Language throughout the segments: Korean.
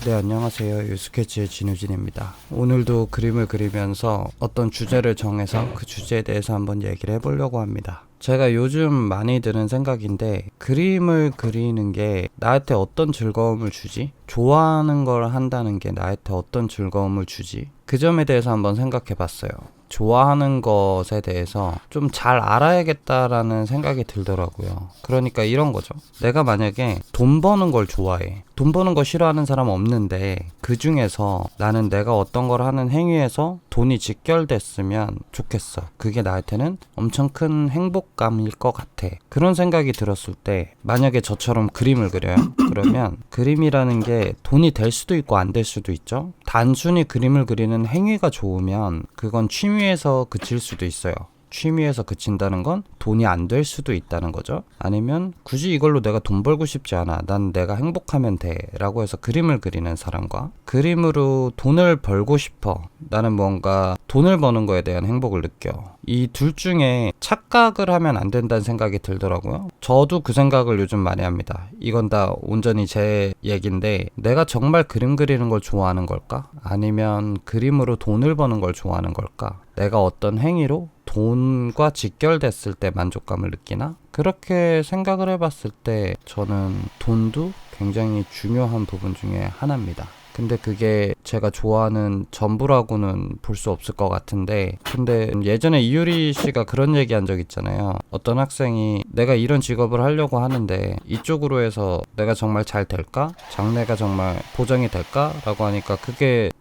네, 안녕하세요. 유스케치의 진우진입니다. 오늘도 그림을 그리면서 어떤 주제를 정해서 그 주제에 대해서 한번 얘기를 해보려고 합니다. 제가 요즘 많이 드는 생각인데, 그림을 그리는 게 나한테 어떤 즐거움을 주지? 좋아하는 걸 한다는 게 나한테 어떤 즐거움을 주지? 그 점에 대해서 한번 생각해 봤어요. 좋아하는 것에 대해서 좀 잘 알아야겠다라는 생각이 들더라고요. 그러니까 이런 거죠. 내가 만약에 돈 버는 걸 좋아해. 돈 버는 거 싫어하는 사람 없는데, 그 중에서 나는 내가 어떤 걸 하는 행위에서 돈이 직결됐으면 좋겠어. 그게 나한테는 엄청 큰 행복감일 것 같아. 그런 생각이 들었을 때, 만약에 저처럼 그림을 그려요. 그러면 그림이라는 게 돈이 될 수도 있고 안 될 수도 있죠. 단순히 그림을 그리는 행위가 좋으면 그건 취미에서 그칠 수도 있어요. 취미에서 그친다는 건 돈이 안 될 수도 있다는 거죠. 아니면 굳이 이걸로 내가 돈 벌고 싶지 않아, 난 내가 행복하면 돼 라고 해서 그림을 그리는 사람과, 그림으로 돈을 벌고 싶어, 나는 뭔가 돈을 버는 거에 대한 행복을 느껴, 이 둘 중에 착각을 하면 안 된다는 생각이 들더라고요. 저도 그 생각을 요즘 많이 합니다. 이건 다 온전히 제 얘기인데, 내가 정말 그림 그리는 걸 좋아하는 걸까? 아니면 그림으로 돈을 버는 걸 좋아하는 걸까? 내가 어떤 행위로 돈과 직결됐을 때 만족감을 느끼나? 그렇게 생각을 해봤을 때 저는 돈도 굉장히 중요한 부분 중에 하나입니다. 근데 그게 제가 좋아하는 전부라고는 볼 수 없을 것 같은데, 근데 예전에 이유리 씨가 그런 얘기 한 적 있잖아요. 어떤 학생이 내가 이런 직업을 하려고 하는데 이쪽으로 해서 내가 정말 잘 될까? 장래가 정말 보장이 될까? 라고 하니까,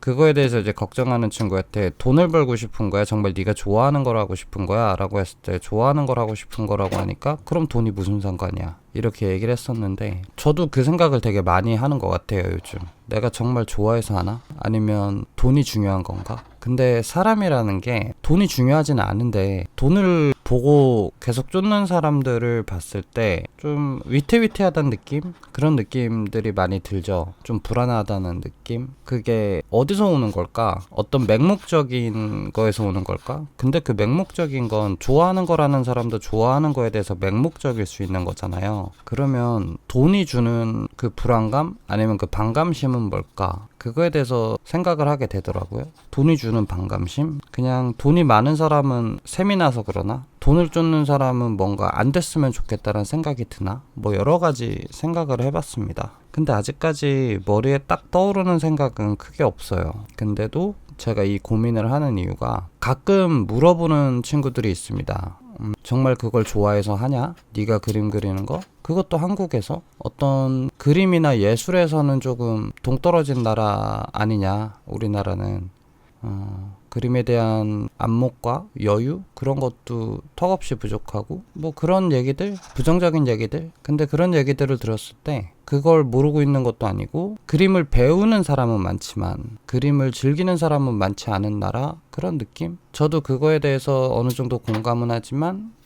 그거에 대해서 이제 걱정하는 친구한테 돈을 벌고 싶은 거야? 정말 네가 좋아하는 걸 하고 싶은 거야? 라고 했을 때 좋아하는 걸 하고 싶은 거라고 하니까, 그럼 돈이 무슨 상관이야? 이렇게 얘기를 했었는데, 저도 그 생각을 되게 많이 하는 것 같아요, 요즘. 내가 정말 좋아해서 하나? 아니면 돈이 중요한 건가? 근데 사람이라는 게 돈이 중요하지는 않은데, 돈을 보고 계속 쫓는 사람들을 봤을 때 좀 위태위태하다는 느낌? 그런 느낌들이 많이 들죠. 좀 불안하다는 느낌? 그게 어디서 오는 걸까? 어떤 맹목적인 거에서 오는 걸까? 근데 그 맹목적인 건 좋아하는 거라는 사람도 좋아하는 거에 대해서 맹목적일 수 있는 거잖아요. 그러면 돈이 주는 그 불안감? 아니면 그 반감심은 뭘까? 그거에 대해서 생각을 하게 되더라고요. 돈이 주는 반감심? 그냥 돈이 많은 사람은 셈이 나서 그러나? 돈을 쫓는 사람은 뭔가 안 됐으면 좋겠다는 생각이 드나? 뭐 여러 가지 생각을 해봤습니다. 근데 아직까지 머리에 딱 떠오르는 생각은 크게 없어요. 근데도 제가 이 고민을 하는 이유가, 가끔 물어보는 친구들이 있습니다. 정말 그걸 좋아해서 하냐? 네가 그림 그리는 거? 그것도 한국에서? 어떤 그림이나 예술에서는 조금 동떨어진 나라 아니냐? 우리나라는 그림에 대한 안목과 여유? 그런 것도 턱없이 부족하고, 뭐 그런 얘기들? 부정적인 얘기들? 근데 그런 얘기들을 들었을 때, 그걸 모르고 있는 것도 아니고, 그림을 배우는 사람은 많지만 그림을 즐기는 사람은 많지 않은 나라? 그런 느낌? 저도 그거에 대해서 어느 정도 공감은 하지만,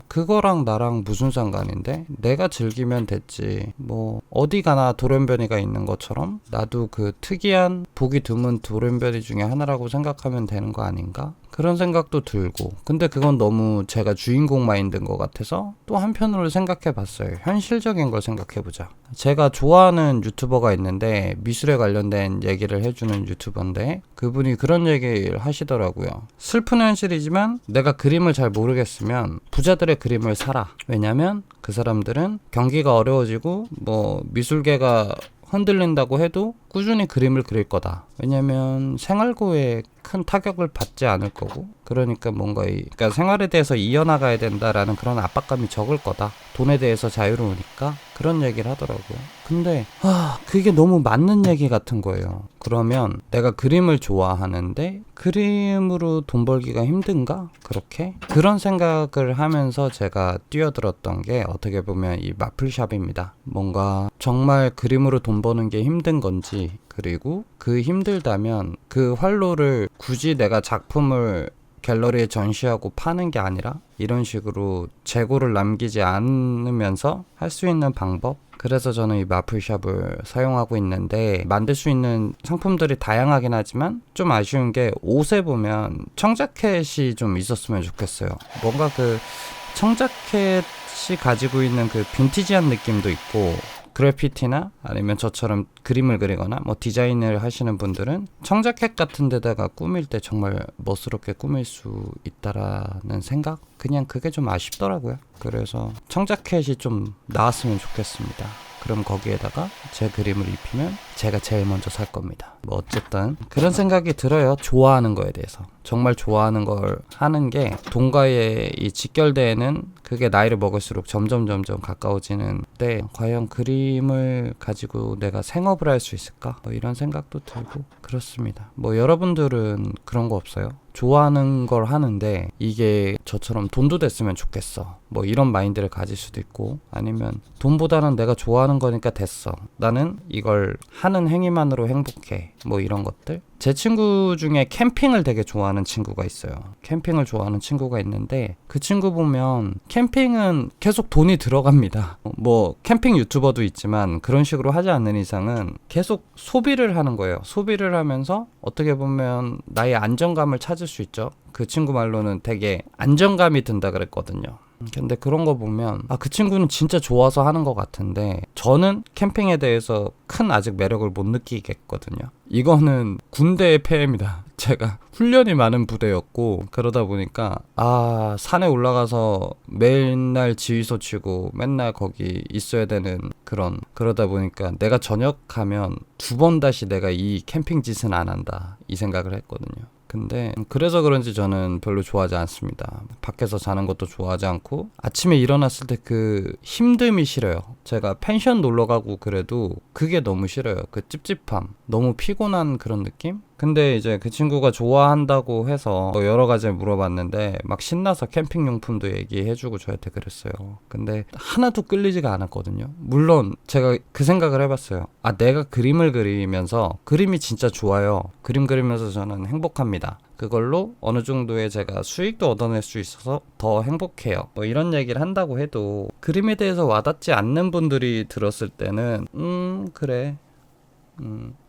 그거랑 나랑 무슨 상관인데? 내가 즐기면 됐지. 뭐 어디 가나 돌연변이가 있는 것처럼 나도 그 특이한, 보기 드문 돌연변이 중에 하나라고 생각하면 되는 거 아닌가? 그런 생각도 들고. 근데 그건 너무 제가 주인공 마인드인 것 같아서 또 한편으로 생각해 봤어요. 현실적인 걸 생각해 보자. 제가 좋아하는 유튜버가 있는데, 미술에 관련된 얘기를 해주는 유튜버인데, 그분이 그런 얘기를 하시더라고요. 슬픈 현실이지만 내가 그림을 잘 모르겠으면 부자들의 그림을 사라. 왜냐면 그 사람들은 경기가 어려워지고 뭐 미술계가 흔들린다고 해도 꾸준히 그림을 그릴 거다. 왜냐면 생활고에 큰 타격을 받지 않을 거고, 그러니까 뭔가 그러니까 생활에 대해서 이어나가야 된다라는 그런 압박감이 적을 거다. 돈에 대해서 자유로우니까. 그런 얘기를 하더라고요. 근데 그게 너무 맞는 얘기 같은 거예요. 그러면 내가 그림을 좋아하는데 그림으로 돈 벌기가 힘든가? 그렇게? 그런 생각을 하면서 제가 뛰어들었던 게, 어떻게 보면 이 마플샵입니다. 뭔가 정말 그림으로 돈 버는 게 힘든 건지, 그리고 그 힘들다면 그 활로를 굳이 내가 작품을 갤러리에 전시하고 파는 게 아니라 이런 식으로 재고를 남기지 않으면서 할 수 있는 방법? 그래서 저는 이 마플샵을 사용하고 있는데, 만들 수 있는 상품들이 다양하긴 하지만 좀 아쉬운 게, 옷에 보면 청자켓이 좀 있었으면 좋겠어요. 뭔가 그 청자켓이 가지고 있는 그 빈티지한 느낌도 있고, 그래피티나 아니면 저처럼 그림을 그리거나 뭐 디자인을 하시는 분들은 청자켓 같은 데다가 꾸밀 때 정말 멋스럽게 꾸밀 수 있다라는 생각? 그냥 그게 좀 아쉽더라고요. 그래서 청자켓이 좀 나왔으면 좋겠습니다. 그럼 거기에다가 제 그림을 입히면 제가 제일 먼저 살 겁니다. 뭐 어쨌든 그런 생각이 들어요. 좋아하는 거에 대해서. 정말 좋아하는 걸 하는 게 돈과의 이 직결되는 그게 나이를 먹을수록 점점 가까워지는데 과연 그림을 가지고 내가 생업을 할 수 있을까? 뭐 이런 생각도 들고 그렇습니다. 뭐 여러분들은 그런 거 없어요? 좋아하는 걸 하는데 이게 저처럼 돈도 됐으면 좋겠어. 뭐 이런 마인드를 가질 수도 있고 아니면 돈보다는 내가 좋아하는 거니까 됐어. 나는 이걸 하는 행위만으로 행복해. 뭐 이런 것들. 제 친구 중에 캠핑을 되게 좋아하는 친구가 있어요. 캠핑을 좋아하는 친구가 있는데 그 친구 보면 캠핑은 계속 돈이 들어갑니다. 뭐 캠핑 유튜버도 있지만 그런 식으로 하지 않는 이상은 계속 소비를 하는 거예요. 소비를 하면서 어떻게 보면 나의 안정감을 찾을 수 있죠. 그 친구 말로는 되게 안정감이 든다 그랬거든요. 근데 그런 거 보면 그 친구는 진짜 좋아서 하는 것 같은데 저는 캠핑에 대해서 큰 아직 매력을 못 느끼겠거든요. 이거는 군대의 폐해입니다. 제가 훈련이 많은 부대였고 그러다 보니까 산에 올라가서 맨날 지휘소 치고 맨날 거기 있어야 되는 그러다 보니까 내가 전역하면 2번 다시 내가 이 캠핑 짓은 안 한다 이 생각을 했거든요. 근데 그래서 그런지 저는 별로 좋아하지 않습니다. 밖에서 자는 것도 좋아하지 않고 아침에 일어났을 때 그 힘듦이 싫어요. 제가 펜션 놀러 가고 그래도 그게 너무 싫어요. 그 찝찝함, 너무 피곤한 그런 느낌? 근데 이제 그 친구가 좋아한다고 해서 여러 가지 물어봤는데 막 신나서 캠핑 용품도 얘기해주고 저한테 그랬어요. 근데 하나도 끌리지가 않았거든요. 물론 제가 그 생각을 해봤어요. 내가 그림을 그리면서 그림이 진짜 좋아요. 그림 그리면서 저는 행복합니다. 그걸로 어느 정도의 제가 수익도 얻어낼 수 있어서 더 행복해요. 뭐 이런 얘기를 한다고 해도 그림에 대해서 와닿지 않는 분들이 들었을 때는 그래.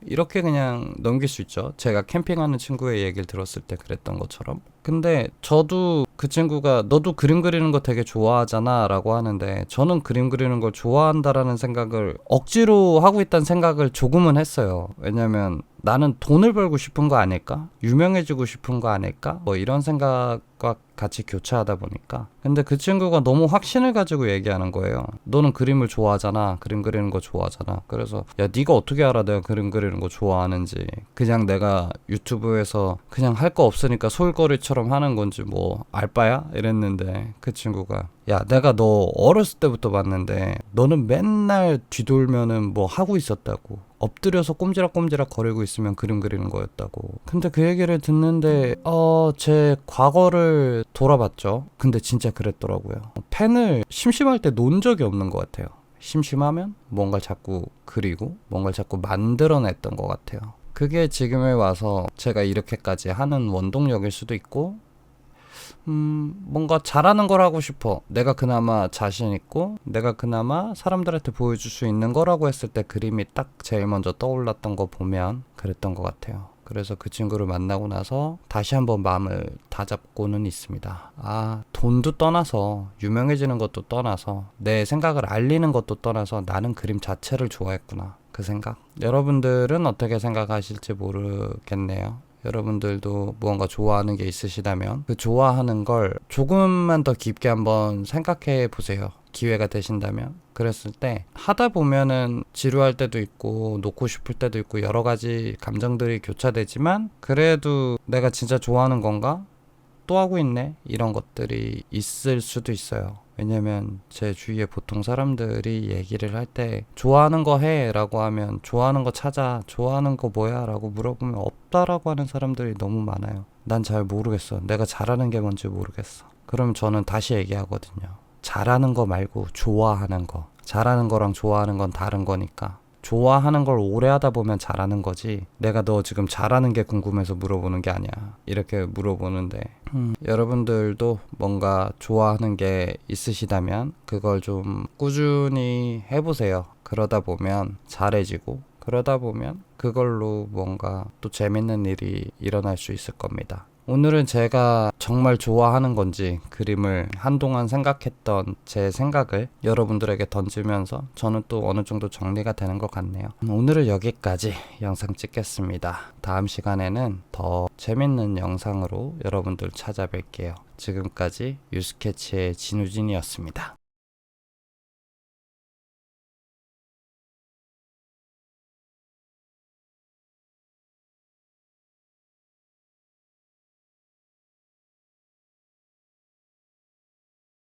이렇게 그냥 넘길 수 있죠. 제가 캠핑하는 친구의 얘기를 들었을 때 그랬던 것처럼. 근데 저도 그 친구가 너도 그림 그리는 거 되게 좋아하잖아 라고 하는데 저는 그림 그리는 걸 좋아한다라는 생각을 억지로 하고 있다는 생각을 조금은 했어요. 왜냐면 나는 돈을 벌고 싶은 거 아닐까? 유명해지고 싶은 거 아닐까? 뭐 이런 생각과 같이 교차하다 보니까. 근데 그 친구가 너무 확신을 가지고 얘기하는 거예요. 너는 그림을 좋아하잖아. 그림 그리는 거 좋아하잖아. 그래서 야 네가 어떻게 알아 내가 그림 그리는 거 좋아하는지. 그냥 내가 유튜브에서 그냥 할 거 없으니까 솔거리처럼 하는 건지 뭐 알바야? 이랬는데 그 친구가 야 내가 너 어렸을 때부터 봤는데 너는 맨날 뒤돌면은 뭐 하고 있었다고. 엎드려서 꼼지락꼼지락 거리고 있으면 그림 그리는 거였다고. 근데 그 얘기를 듣는데 제 과거를 돌아봤죠. 근데 진짜 그랬더라고요. 펜을 심심할 때 놓은 적이 없는 것 같아요. 심심하면 뭔가를 자꾸 그리고 뭔가를 자꾸 만들어냈던 것 같아요. 그게 지금에 와서 제가 이렇게까지 하는 원동력일 수도 있고 뭔가 잘하는 걸 하고 싶어. 내가 그나마 자신 있고 내가 그나마 사람들한테 보여줄 수 있는 거라고 했을 때 그림이 딱 제일 먼저 떠올랐던 거 보면 그랬던 것 같아요. 그래서 그 친구를 만나고 나서 다시 한번 마음을 다잡고는 있습니다. 돈도 떠나서 유명해지는 것도 떠나서 내 생각을 알리는 것도 떠나서 나는 그림 자체를 좋아했구나. 그 생각. 여러분들은 어떻게 생각하실지 모르겠네요. 여러분들도 무언가 좋아하는 게 있으시다면 그 좋아하는 걸 조금만 더 깊게 한번 생각해 보세요. 기회가 되신다면. 그랬을 때 하다 보면은 지루할 때도 있고 놓고 싶을 때도 있고 여러 가지 감정들이 교차되지만 그래도 내가 진짜 좋아하는 건가? 또 하고 있네? 이런 것들이 있을 수도 있어요. 왜냐면 제 주위에 보통 사람들이 얘기를 할 때 좋아하는 거 해 라고 하면 좋아하는 거 찾아 좋아하는 거 뭐야 라고 물어보면 없다라고 하는 사람들이 너무 많아요. 난 잘 모르겠어. 내가 잘하는 게 뭔지 모르겠어. 그럼 저는 다시 얘기하거든요. 잘하는 거 말고 좋아하는 거. 잘하는 거랑 좋아하는 건 다른 거니까. 좋아하는 걸 오래 하다 보면 잘하는 거지 내가 너 지금 잘하는 게 궁금해서 물어보는 게 아니야. 이렇게 물어보는데 여러분들도 뭔가 좋아하는 게 있으시다면 그걸 좀 꾸준히 해보세요. 그러다 보면 잘해지고 그러다 보면 그걸로 뭔가 또 재밌는 일이 일어날 수 있을 겁니다. 오늘은 제가 정말 좋아하는 건지 그림을 한동안 생각했던 제 생각을 여러분들에게 던지면서 저는 또 어느 정도 정리가 되는 것 같네요. 오늘은 여기까지 영상 찍겠습니다. 다음 시간에는 더 재밌는 영상으로 여러분들 찾아뵐게요. 지금까지 유스케치의 진우진이었습니다.